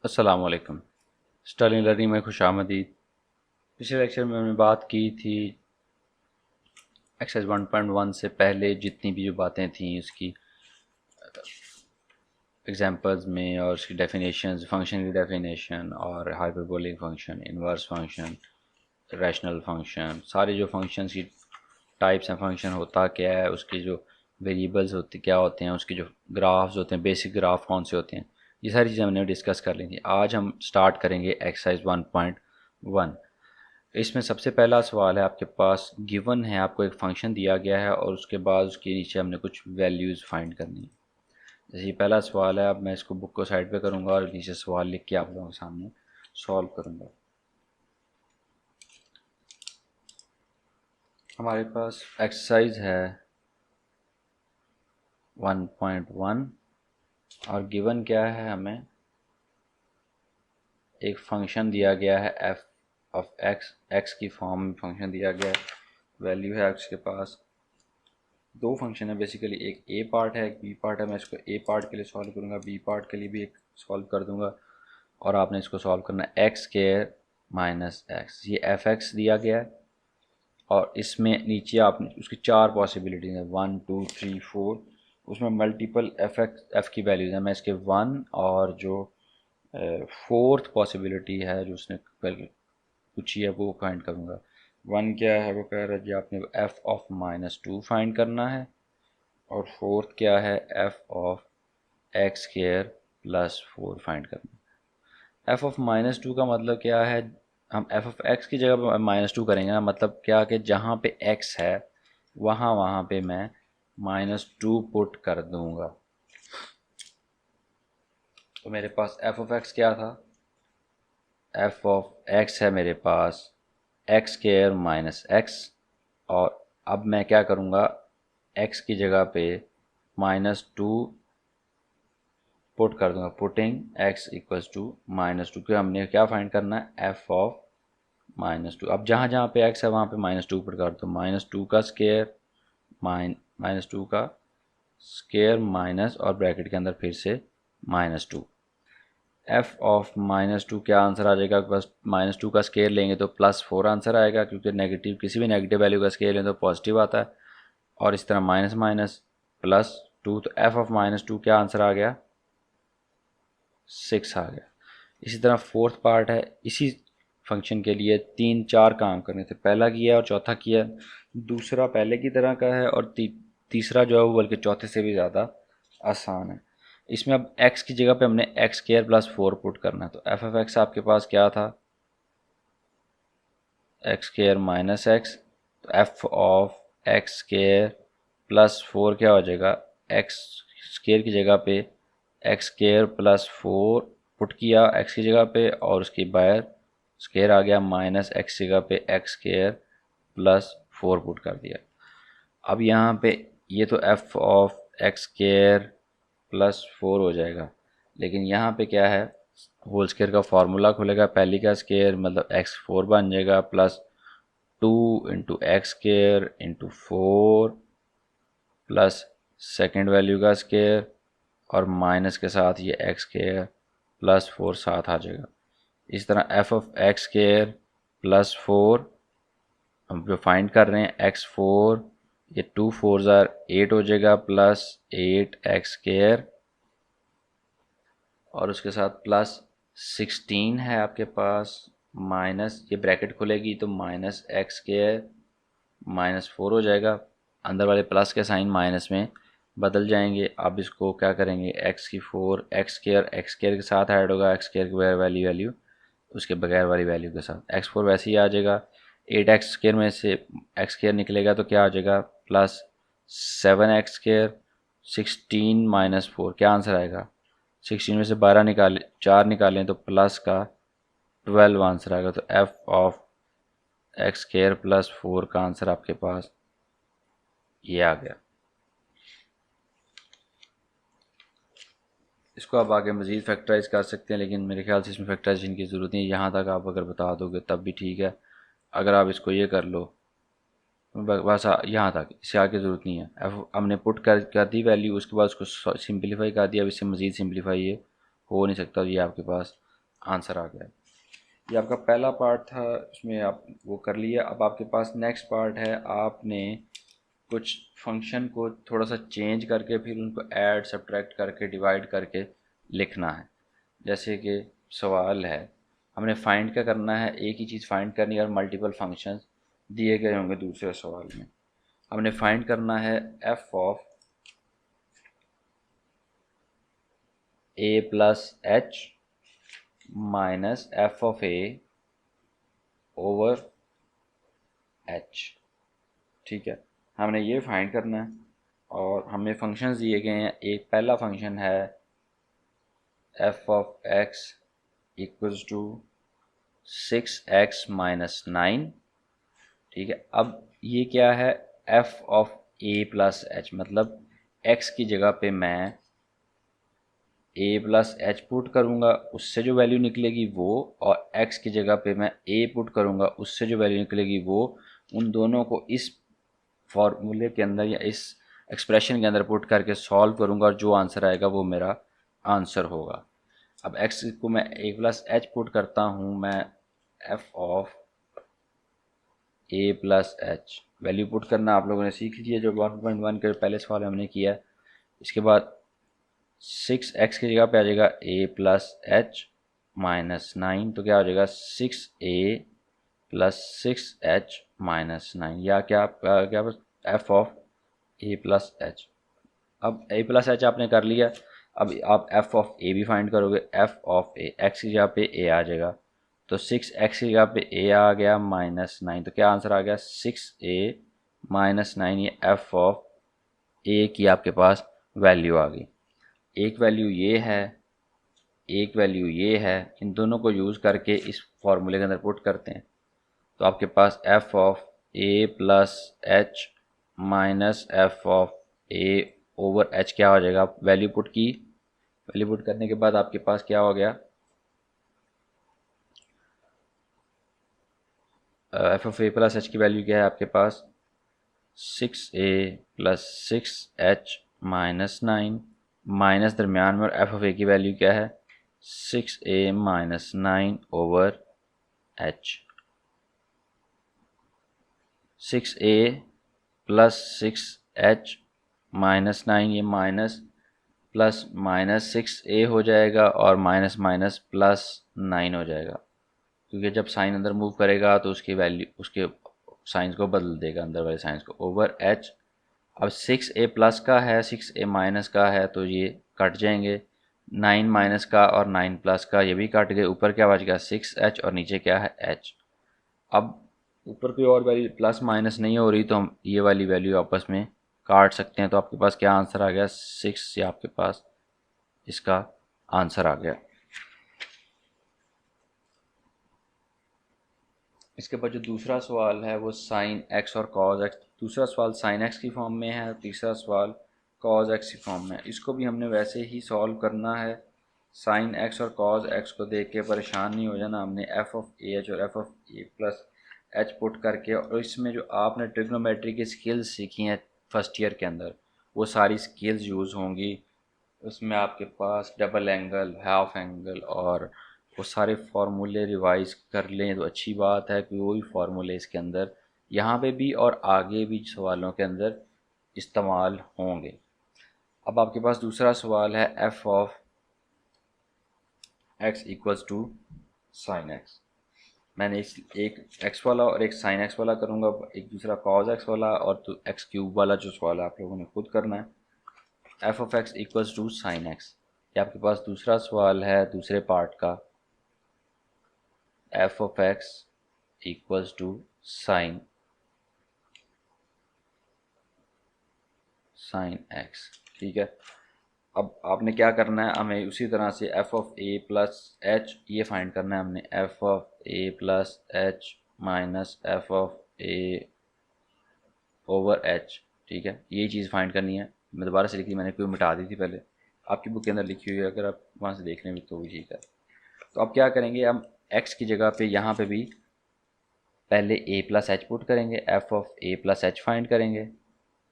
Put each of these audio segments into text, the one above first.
अस्सलाम वालेकुम। Stirling learning में खुशामदीद। पिछले लेक्चर में हमने बात की थी एक्सरसाइज 1.1 से पहले जितनी भी जो बातें थी उसकी एग्जांपल्स में और उसकी डेफिनेशंस, फंक्शन की डेफिनेशन और hyperbolic function, inverse function, rational function, सारे जो फंक्शंस की टाइप्स हैं, फंक्शन होता क्या है, उसके जो वेरिएबल्स होते क्या होते हैं, उसके जो ग्राफ्स होते हैं, बेसिक ग्राफ कौन से होते हैं, ये सारी चीज़ें हमने डिस्कस कर ली थी। आज हम स्टार्ट करेंगे एक्सरसाइज 1.1। इसमें सबसे पहला सवाल है, आपके पास गिवन है, आपको एक फंक्शन दिया गया है और उसके बाद उसके नीचे हमने कुछ वैल्यूज़ फाइंड करनी है। जैसे ये पहला सवाल है, अब मैं इसको बुक को साइड पे करूँगा और नीचे सवाल लिख के आप लोगों के सामने सॉल्व करूँगा। हमारे पास एक्सरसाइज है 1.1 और गिवन क्या है, हमें एक फंक्शन दिया गया है एफ ऑफ एक्स की फॉर्म में फंक्शन दिया गया है। वैल्यू है एक्स के पास। दो फंक्शन है बेसिकली, एक ए पार्ट है एक बी पार्ट है। मैं इसको ए पार्ट के लिए सॉल्व करूँगा, बी पार्ट के लिए भी एक सॉल्व कर दूँगा और आपने इसको सॉल्व करना है एक्स स्क्वायर माइनस एक्स। ये एफ एक्स दिया गया है और इसमें नीचे आपने उसकी चार पॉसिबिलिटीज़ हैं, 1 2 3 4। उसमें मल्टीपल एफ की वैल्यूज़ हैं। मैं इसके 1 और जो फोर्थ पॉसिबिलिटी है जो उसने पूछी है वो फाइंड करूँगा। 1 क्या है, वो कह रहा है जी आपने एफ ऑफ -2 फाइंड करना है और फोर्थ क्या है, F of x square plus 4 find करना है। एफ ऑफ -2 का मतलब क्या है, हम एफ ऑफ एक्स की जगह पर -2 करेंगे ना, मतलब क्या कि जहाँ पे एक्स है वहाँ पे मैं -2 पुट कर दूँगा। तो मेरे पास एफ ऑफ एक्स क्या था, एफ ऑफ एक्स है मेरे पास एक्स स्क्वायर माइनस एक्स। और अब मैं क्या करूँगा, एक्स की जगह पे -2 पुट कर दूँगा, पुटिंग एक्स इक्वल्स टू -2, क्योंकि हमने क्या फाइंड करना है, एफ ऑफ -2। अब जहाँ जहाँ पे एक्स है वहाँ पे -2 पुट कर दो, -2 का स्क्वायर -2 का स्क्वायर माइनस और ब्रैकेट के अंदर फिर से -2। एफ ऑफ -2 क्या आंसर आ जाएगा, बस -2 का स्केयर लेंगे तो +4 आंसर आएगा, क्योंकि नेगेटिव किसी भी नेगेटिव वैल्यू का स्केयर लें तो पॉजिटिव आता है। और इस तरह माइनस माइनस +2, तो एफ ऑफ -2 क्या आंसर आ गया, 6 आ गया। इसी तरह फोर्थ पार्ट है, इसी फंक्शन के लिए 3-4 काम करने थे, पहला किया और चौथा किया। दूसरा पहले की तरह का है और तीसरा जो है वो बल्कि चौथे से भी ज़्यादा आसान है। इसमें अब x की जगह पे हमने एक्स स्क्वायर प्लस 4 पुट करना है। तो एफ ऑफ एक्स आपके पास क्या था, एक्स स्क्वायर माइनस एक्स। तो F of x square plus 4 क्या हो जाएगा, एक्स स्क्वायर की जगह पे एक्स स्क्वायर प्लस 4 पुट किया एक्स की जगह पे और उसके बाहर स्क्वायर आ गया, माइनस एक्स जगह पे एक्स स्क्वायर प्लस 4 पुट कर दिया। अब यहाँ पे ये तो एफ ऑफ एक्स स्क्वायर +4 हो जाएगा, लेकिन यहाँ पे क्या है, होल स्क्वायर का फार्मूला खुलेगा, पहली का स्क्वायर मतलब x4 बन जाएगा +2 into x square into 4 plus second value का स्क्वायर और माइनस के साथ ये एक्स स्क्वायर +4 साथ आ जाएगा। इस तरह एफ ऑफ एक्स स्क्वायर +4 हम जो फाइंड कर रहे हैं x4, ये 2 4 ज़ार 8 हो जाएगा +8 एक्स स्क्वायर और उसके साथ +16 है आपके पास, माइनस ये ब्रैकेट खुलेगी तो माइनस एक्स स्क्वायर -4 हो जाएगा। अंदर वाले प्लस के साइन माइनस में बदल जाएंगे। अब इसको क्या करेंगे, एक्स की 4 एक्स स्क्वायर के साथ ऐड होगा, एक्स स्क्वायर के बगैर वाली वैल्यू उसके बगैर वाली वैल्यू के साथ x4 वैसे ही आ जाएगा। 8 एक्स स्क्वायर में से एक्स स्क्वायर निकलेगा तो क्या आ जाएगा, +7 एक्स स्क्वायर। 16 -4 क्या आंसर आएगा, 16 में से 4 निकालें तो प्लस का 12 आंसर आएगा। तो एफ ऑफ एक्स स्क्वायर +4 का आंसर आपके पास ये आ गया। इसको आप आगे मज़ीद फैक्टराइज कर सकते हैं, लेकिन मेरे ख्याल से इसमें फैक्टराइजेशन की ज़रूरत नहीं है। यहाँ तक आप अगर बता दोगे तब भी ठीक है, अगर आप इसको ये कर लो बस यहाँ तक, इससे आगे ज़रूरत नहीं है। अब हमने पुट कर दी वैल्यू, उसके बाद उसको सिंपलीफाई कर दिया। अब इससे मज़ीद सिंपलीफाई ये हो नहीं सकता, ये आपके पास आंसर आ गया। ये आपका पहला पार्ट था, उसमें आप वो कर लिया। अब आपके पास नेक्स्ट पार्ट है, आपने कुछ फंक्शन को थोड़ा सा चेंज करके फिर उनको ऐड सब्ट्रैक्ट करके डिवाइड करके लिखना है। जैसे कि सवाल है, हमने फाइंड क्या करना है, एक ही चीज़ फाइंड करनी है और मल्टीपल फंक्शंस दिए गए होंगे दूसरे सवाल में। हमने फाइंड करना है F of A plus H minus F of A over H. ठीक है, हमने ये फाइंड करना है और हमें फंक्शंस दिए गए हैं। एक पहला फंक्शन है F of X equals to 6x minus 9। ठीक है, अब ये क्या है, F of A plus H, मतलब x की जगह पे मैं a प्लस एच पुट करूँगा, उससे जो वैल्यू निकलेगी वो, और x की जगह पे मैं a पुट करूँगा, उससे जो वैल्यू निकलेगी वो, उन दोनों को इस फॉर्मूले के अंदर या इस एक्सप्रेशन के अंदर पुट करके सॉल्व करूँगा और जो आंसर आएगा वो मेरा आंसर होगा। अब x को मैं a प्लस एच पुट करता हूँ, मैं f of a plus H value put करना आप लोगों ने सीख लिया जो 1.1 के पहले सवाल में हमने किया। इसके बाद 6x की जगह पे आ जाएगा a प्लस एच माइनस 9, तो क्या हो जाएगा 6a प्लस 6h माइनस 9, या क्या F of a plus H. अब a प्लस एच आपने कर लिया, अब आप एफ ऑफ a भी फाइंड करोगे। एफ ऑफ a, x की जगह पे a आ जाएगा, तो 6x की जगह पे a आ गया माइनस 9, तो क्या आंसर आ गया 6a माइनस 9। ये एफ ऑफ a की आपके पास वैल्यू आ गई। एक वैल्यू ये है, एक वैल्यू ये है, इन दोनों को यूज़ करके इस फॉर्मूले के अंदर पुट करते हैं, तो आपके पास F of A plus H minus F of A over H क्या हो जाएगा। वैल्यू पुट की, वैल्यू पुट करने के बाद आपके पास क्या हो गया, F of A plus H की वैल्यू क्या है आपके पास 6a plus 6h minus 9, minus दरमियान में, और एफ ऑफ ए की वैल्यू क्या है 6a minus 9 over h। 6a plus 6h minus 9, ये माइनस प्लस माइनस 6a हो जाएगा और माइनस माइनस प्लस 9 हो जाएगा, क्योंकि जब साइन अंदर मूव करेगा तो उसकी वैल्यू, उसके साइंस को बदल देगा, अंदर वाले साइंस को, ओवर h। अब 6a प्लस का है, 6a माइनस का है, तो ये कट जाएंगे, 9 माइनस का और 9 प्लस का ये भी कट गए, ऊपर क्या बच गया 6h और नीचे क्या है h। अब ऊपर कोई और वैल्यू प्लस माइनस नहीं हो रही, तो हम ये वाली वैल्यू आपस में काट सकते हैं, तो आपके पास क्या आंसर आ गया 6, से आपके पास इसका आंसर आ गया। इसके बाद जो दूसरा सवाल है वो साइन एक्स और कॉज एक्स। दूसरा सवाल साइन एक्स की फॉर्म में है, तीसरा सवाल कॉज एक्स की फॉर्म में है। इसको भी हमने वैसे ही सॉल्व करना है। साइन एक्स और कॉज एक्स को देख के परेशान नहीं हो जाना, हमने एफ ऑफ ए एच और F of A plus H put करके, और इसमें जो आपने ट्रिग्नोमेट्री की स्किल्स सीखी हैं फर्स्ट ईयर के अंदर, वो सारी स्किल्स यूज़ होंगी। उसमें आपके पास डबल एंगल, हाफ एंगल और वो सारे फार्मूले रिवाइज कर लें तो अच्छी बात है कि वही फार्मूले इसके अंदर यहाँ पे भी और आगे भी सवालों के अंदर इस्तेमाल होंगे। अब आपके पास दूसरा सवाल है F of X equals to sine X. मैंने एक एक्स वाला और एक साइन एक्स वाला करूँगा, एक दूसरा कॉज एक्स वाला, और तो एक्स क्यूब वाला जो सवाल है आप लोगों ने खुद करना है। F of X equals to sine X, ये आपके पास दूसरा सवाल है दूसरे पार्ट का। F of X equals to sine X. ठीक है, अब आपने क्या करना है, हमें उसी तरह से F of A plus H ये फाइंड करना है हमने। F of A plus H minus F of A over H. ठीक है, ये चीज़ फाइंड करनी है। मैं दोबारा से लिखी, मैंने क्यों मिटा दी थी पहले, आपकी बुक के अंदर लिखी हुई है, अगर आप वहाँ से देख लें तो भी ठीक है। तो अब क्या करेंगे, हम एक्स की जगह पे यहाँ पे भी पहले ए प्लस एच पुट करेंगे, F of A plus H find करेंगे,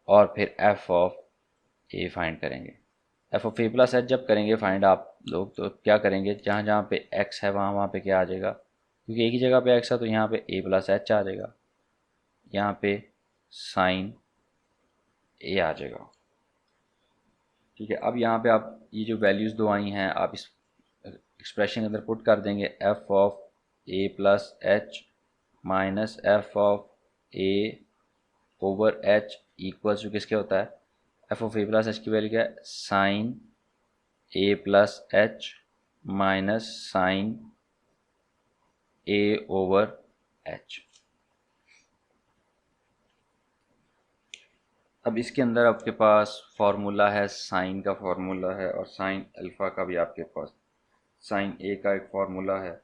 और फिर एफ ऑफ ए फाइंड करेंगे। F of A plus H जब करेंगे फाइंड आप लोग तो क्या करेंगे, जहाँ जहाँ पे एक्स है वहाँ वहाँ पे क्या आ जाएगा, क्योंकि एक ही जगह पे एक्स है तो यहाँ पे ए प्लस एच आ जाएगा, यहाँ पे साइन ए आ जाएगा। ठीक है, अब यहाँ पे आप ये जो वैल्यूज़ दो आई हैं आप इस एक्सप्रेशन के अंदर पुट कर देंगे, F of A plus H minus F of A over H equals to किसके होता है, F of A plus H की वैल्यू क्या है, sine A plus H minus sine A over H. अब इसके अंदर आपके पास फार्मूला है, साइन का फार्मूला है और साइन अल्फ़ा का भी आपके पास, साइन ए का एक फार्मूला है।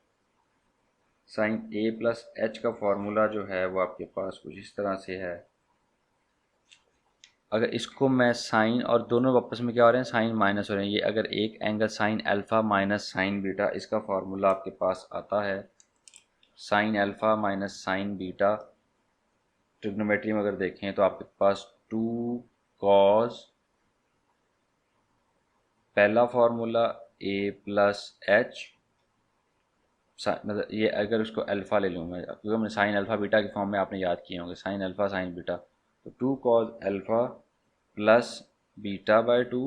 साइन ए प्लस एच का फार्मूला जो है वो आपके पास कुछ इस तरह से है। अगर इसको मैं साइन और दोनों वापस में क्या हो रहे हैं, साइन माइनस हो रहे हैं, ये अगर एक angle sine alpha minus sign beta, इसका फार्मूला आपके पास आता है sine alpha minus sign beta. Trigonometry में अगर देखें तो आपके पास 2 कॉस, पहला फार्मूला ए प्लस एच, मतलब ये अगर उसको अल्फ़ा ले लूँ मैं, क्योंकि हमने साइन अल्फ़ा बीटा के फॉर्म में आपने याद किए होंगे, साइन अल्फ़ा साइन बीटा, तो 2 cos alpha plus beta by 2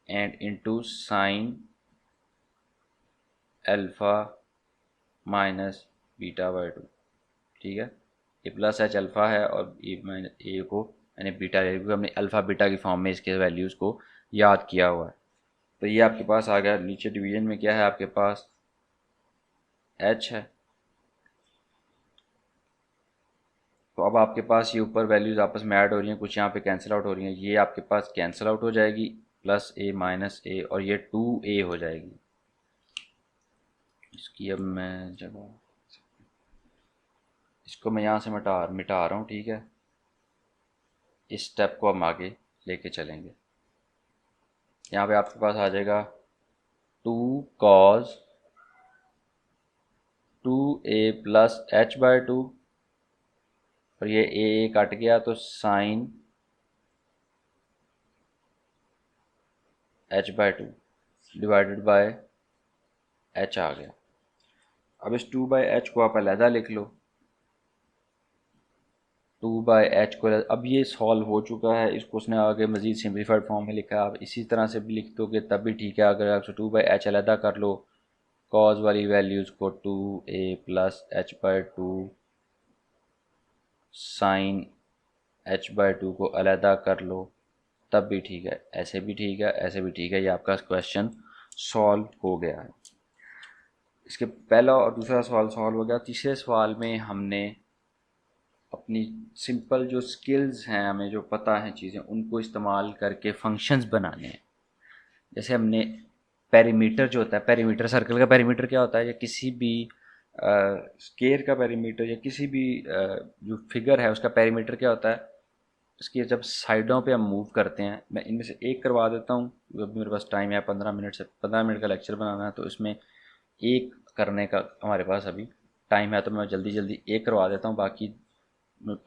and into sine alpha minus beta by 2। ठीक है, ए प्लस एच अल्फ़ा है और ए माइनस ए को मैंने बीटा ले, क्योंकि हमने अल्फ़ा बीटा की फॉर्म में इसके वैल्यूज़ को याद किया हुआ है। तो ये आपके पास आ गया। नीचे डिवीजन में क्या है आपके पास, एच है। तो अब आपके पास ये ऊपर वैल्यूज़ आपस में ऐड हो रही हैं, कुछ यहाँ पे कैंसिल आउट हो रही हैं, ये आपके पास कैंसिल आउट हो जाएगी, प्लस ए माइनस ए और ये 2a हो जाएगी। इसकी अब मैं जगह, इसको मैं यहाँ से मिटा रहा हूँ। ठीक है, इस स्टेप को हम आगे लेके चलेंगे। यहाँ पे आपके पास आ जाएगा 2 cos 2a plus H by 2 और ये ए कट गया तो sine H by 2 divided by H आ गया। अब इस 2 बाय एच को आप अलहदा लिख लो, 2 बाय एच को, अब ये सॉल्व हो चुका है, इसको उसने आगे मज़ीद सिंप्लीफाइड फॉर्म में लिखा है। आप इसी तरह से भी लिख दोगे तब भी ठीक है। अगर आप 2 बाई एच अलहदा कर लो, कॉज वाली वैल्यूज़ को 2a plus H by 2 sine H by 2 को अलहदा कर लो तब भी ठीक है, ऐसे भी ठीक है, ऐसे भी ठीक है। ये आपका क्वेश्चन सॉल्व हो गया है। इसके पहला और दूसरा सवाल सॉल्व हो गया। तीसरे सवाल में हमने अपनी सिंपल जो स्किल्स हैं, हमें जो पता है चीज़ें, उनको इस्तेमाल करके फंक्शंस बनाने हैं। जैसे हमने पेरीमीटर जो होता है, पेरीमीटर सर्कल का पेरीमीटर क्या होता है, या किसी भी स्केयर का पेरीमीटर, या किसी भी जो फिगर है उसका पेरीमीटर क्या होता है, उसकी जब साइडों पे हम मूव करते हैं। मैं इनमें से एक करवा देता हूँ, अभी मेरे पास टाइम है 15 मिनट से 15 मिनट का लेक्चर बनाना है, तो इसमें एक करने का हमारे पास अभी टाइम है, तो मैं जल्दी जल्दी एक करवा देता हूँ। बाकी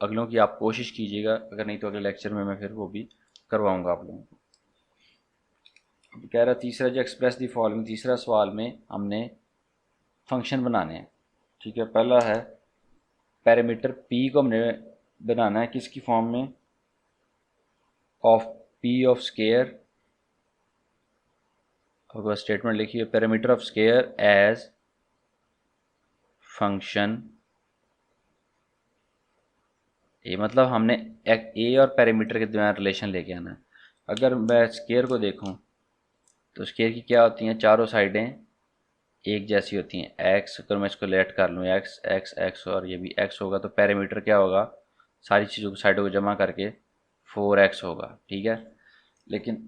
अगलों की आप कोशिश कीजिएगा, अगर नहीं तो अगले लेक्चर में मैं फिर वो भी करवाऊँगा आप लोगों को। अब कह रहा तीसरा जो एक्सप्रेस दी फॉलोइंग, तीसरा सवाल में हमने फंक्शन बनाने हैं। ठीक है, पहला है पैरामीटर पी को हमने बनाना है किसकी फॉर्म में, ऑफ पी ऑफ स्केयर। और स्टेटमेंट लिखिए, parameter of square as function A, मतलब हमने ए और पैरामीटर के दरमियान रिलेशन लेके आना है। अगर मैं स्केयर को देखूं तो स्केयर की क्या होती हैं, चारों साइडें एक जैसी होती हैं। एक्स, अगर मैं इसको लेट कर लूँ, एक्स एक्स एक्स और ये भी एक्स होगा, तो पैरामीटर क्या होगा, सारी चीज़ों को साइडों को जमा करके 4x होगा। ठीक है, लेकिन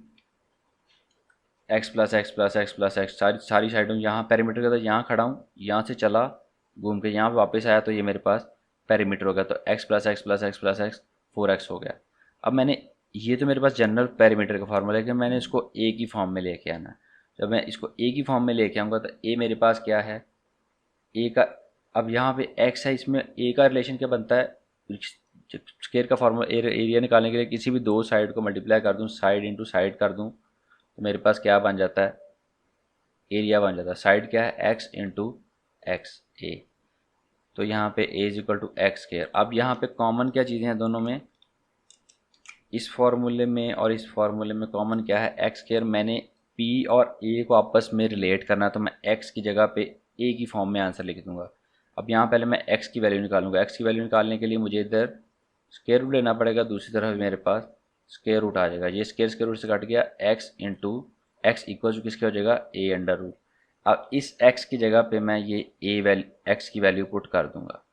x plus x plus x plus x सारी साइडों, यहाँ पैरामीटर का था, यहाँ खड़ा हूँ, यहाँ से चला घूम के यहाँ वापस आया, तो ये मेरे पास पैरामीटर हो गया। तो x plus x plus x plus x 4x हो गया। अब मैंने, ये तो मेरे पास जनरल पैरामीटर का फार्मूला है कि मैंने इसको ए की फॉर्म में लेके आना है। जब मैं इसको ए की फॉर्म में लेके आऊँगा तो ए मेरे पास क्या है, ए का, अब यहाँ पे एक्स है, इसमें ए का रिलेशन क्या बनता है, स्केयर का फार्मूला एरिया निकालने के लिए किसी भी दो साइड को मल्टीप्लाई कर दूं, साइड इंटू साइड कर दूं, तो मेरे पास क्या बन जाता है, एरिया बन जाता है। साइड क्या है, एक्स इंटू एक्स ए। तो यहाँ पे A is equal to X square. अब यहाँ पे कॉमन क्या चीज़ें हैं दोनों में, इस फार्मूले में और इस फार्मूले में कॉमन क्या है, एक्स स्केयर। मैंने पी और ए को आपस में रिलेट करना है, तो मैं एक्स की जगह पे ए की फॉर्म में आंसर लिख दूंगा। अब यहाँ पहले मैं एक्स की वैल्यू निकालूंगा। एक्स की वैल्यू निकालने के लिए मुझे इधर स्केयर रूट लेना पड़ेगा, दूसरी तरफ मेरे पास स्केयर रूट आ जाएगा। ये स्केयर रूट से कट गया, X into X equal to किसके हो जाएगा, ए अंडर रूट। अब इस एक्स की जगह पे मैं ये एक्स की वैल्यू पुट कर दूंगा,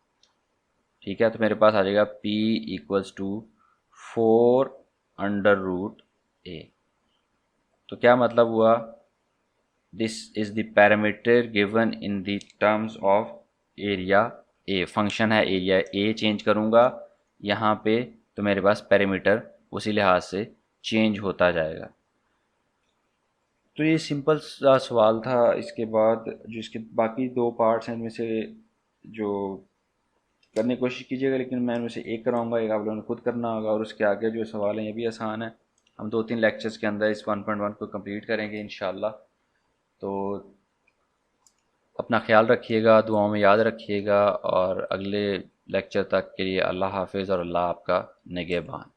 ठीक है। तो मेरे पास आ जाएगा p equals to 4 under root A. तो क्या मतलब हुआ, this is the parameter given in the terms of area A. Function है एरिया ए, चेंज करूँगा यहाँ पे तो मेरे पास पैरामीटर उसी लिहाज से चेंज होता जाएगा। तो ये सिंपल सा सवाल था। इसके बाद जो इसके बाकी दो पार्ट्स हैं इनमें से जो करने की कोशिश कीजिएगा, लेकिन मैं उनमें से एक कराऊंगा, एक आप लोगों ने खुद करना होगा। और उसके आगे जो सवाल हैं ये भी आसान है। हम 2-3 लेक्चर्स के अंदर इस 1.1 को कंप्लीट करेंगे इंशाल्लाह। तो अपना ख्याल रखिएगा, दुआओं में याद रखिएगा, और अगले लेक्चर तक के लिए अल्लाह हाफिज़ और अल्लाह आपका निगहबान।